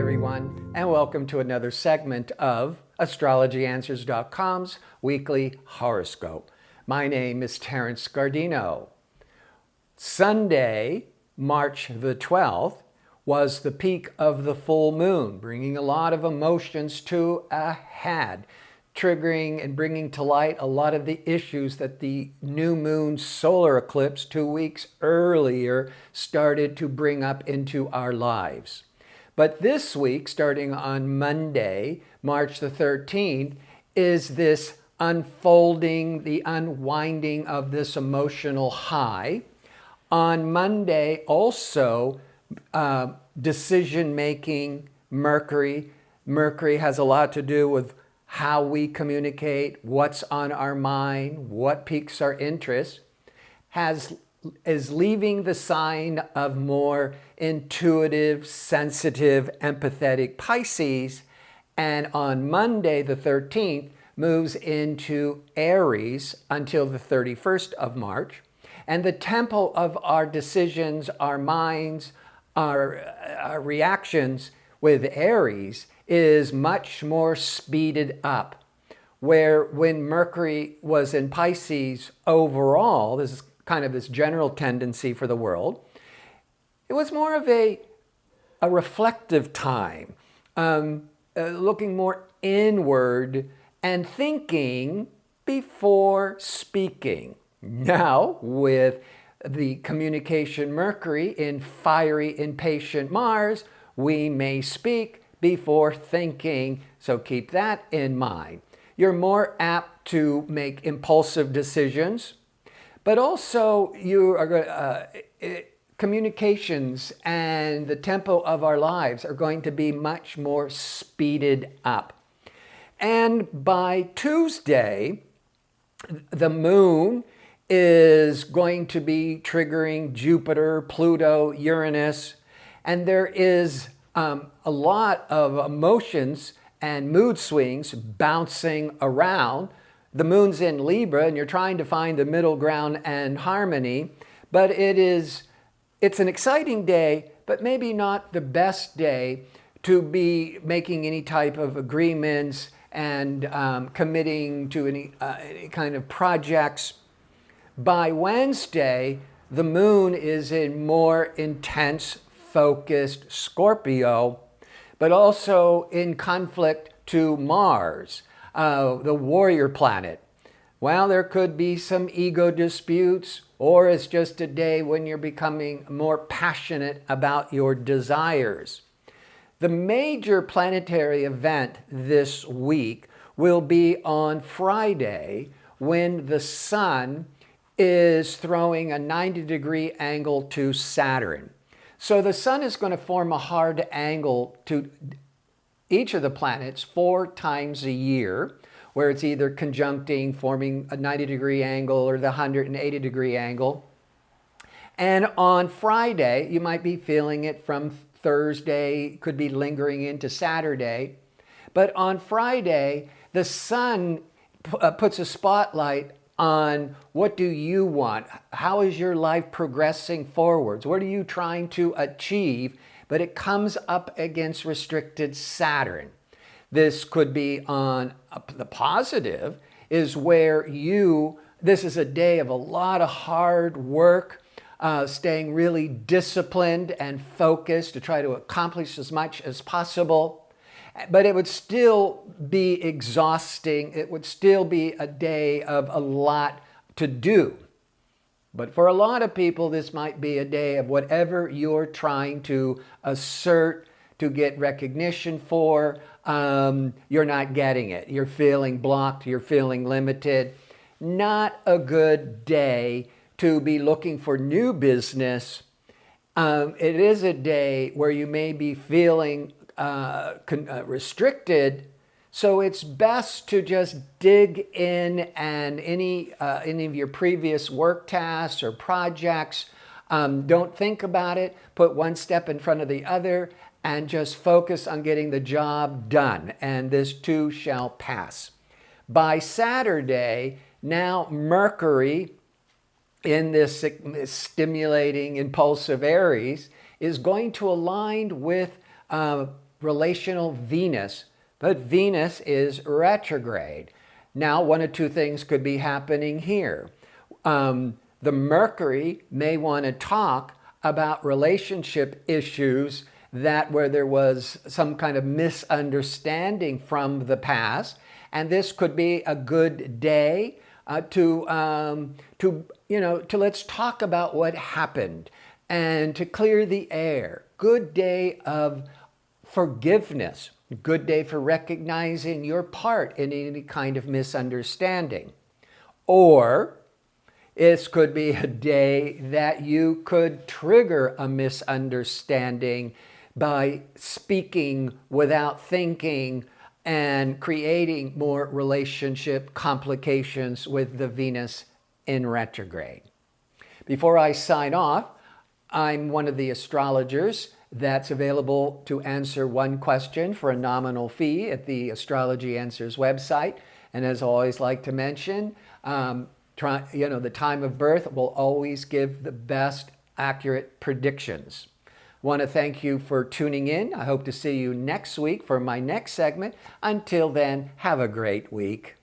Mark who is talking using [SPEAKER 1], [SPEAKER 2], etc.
[SPEAKER 1] everyone, and welcome to another segment of AstrologyAnswers.com's weekly horoscope. My name is Terence Gardino. Sunday, March the 12th, was the peak of the full moon, bringing a lot of emotions to a head, triggering and bringing to light a lot of the issues that the new moon solar eclipse 2 weeks earlier started to bring up into our lives. But this week, starting on Monday, March the 13th, is this unfolding, the unwinding of this emotional high. On Monday, also, decision-making, Mercury. Mercury has a lot to do with how we communicate, what's on our mind, what piques our interest, is leaving the sign of more intuitive, sensitive, empathetic Pisces, and on Monday the 13th moves into Aries until the 31st of March. And the tempo of our decisions, our minds, our reactions with Aries is much more speeded up. Where when Mercury was in Pisces overall, this is kind of this general tendency for the world, it was more of a reflective time, looking more inward and thinking before speaking. Now, with the communication Mercury in fiery, impatient Mars, we may speak before thinking, so keep that in mind. You're more apt to make impulsive decisions, but also communications and the tempo of our lives are going to be much more speeded up. And by Tuesday, the moon is going to be triggering Jupiter, Pluto, Uranus, and there is a lot of emotions and mood swings bouncing around. The moon's in Libra, and you're trying to find the middle ground and harmony, but it's an exciting day, but maybe not the best day to be making any type of agreements and committing to any kind of projects. By Wednesday, the moon is in more intense, focused Scorpio, but also in conflict to Mars, the warrior planet. Well, there could be some ego disputes, or it's just a day when you're becoming more passionate about your desires. The major planetary event this week will be on Friday, when the Sun is throwing a 90-degree angle to Saturn. So the Sun is going to form a hard angle to each of the planets 4 times a year, where it's either conjuncting, forming a 90-degree angle, or the 180-degree angle. And on Friday, you might be feeling it from Thursday, could be lingering into Saturday. But on Friday, the Sun puts a spotlight on what do you want? How is your life progressing forwards? What are you trying to achieve? But it comes up against restricted Saturn. This could be on the positive, is where this is a day of a lot of hard work, staying really disciplined and focused to try to accomplish as much as possible. But it would still be exhausting. It would still be a day of a lot to do. But for a lot of people, this might be a day of whatever you're trying to assert, to get recognition for. You're not getting it. You're feeling blocked. You're feeling limited. Not a good day to be looking for new business. It is a day where you may be feeling restricted, so it's best to just dig in, and any of your previous work tasks or projects, don't think about it, put one step in front of the other, and just focus on getting the job done, and this too shall pass. By Saturday, now Mercury in this stimulating, impulsive Aries is going to align with relational Venus, but Venus is retrograde. Now, one of two things could be happening here. The Mercury may want to talk about relationship issues that where there was some kind of misunderstanding from the past, and this could be a good day to let's talk about what happened and to clear the air. Good day of forgiveness. Good day for recognizing your part in any kind of misunderstanding. Or this could be a day that you could trigger a misunderstanding by speaking without thinking and creating more relationship complications with the Venus in retrograde. Before I sign off, I'm one of the astrologers that's available to answer one question for a nominal fee at the Astrology Answers website. And as I always like to mention, the time of birth will always give the best accurate predictions. Want to thank you for tuning in. I hope to see you next week for my next segment. Until then, have a great week.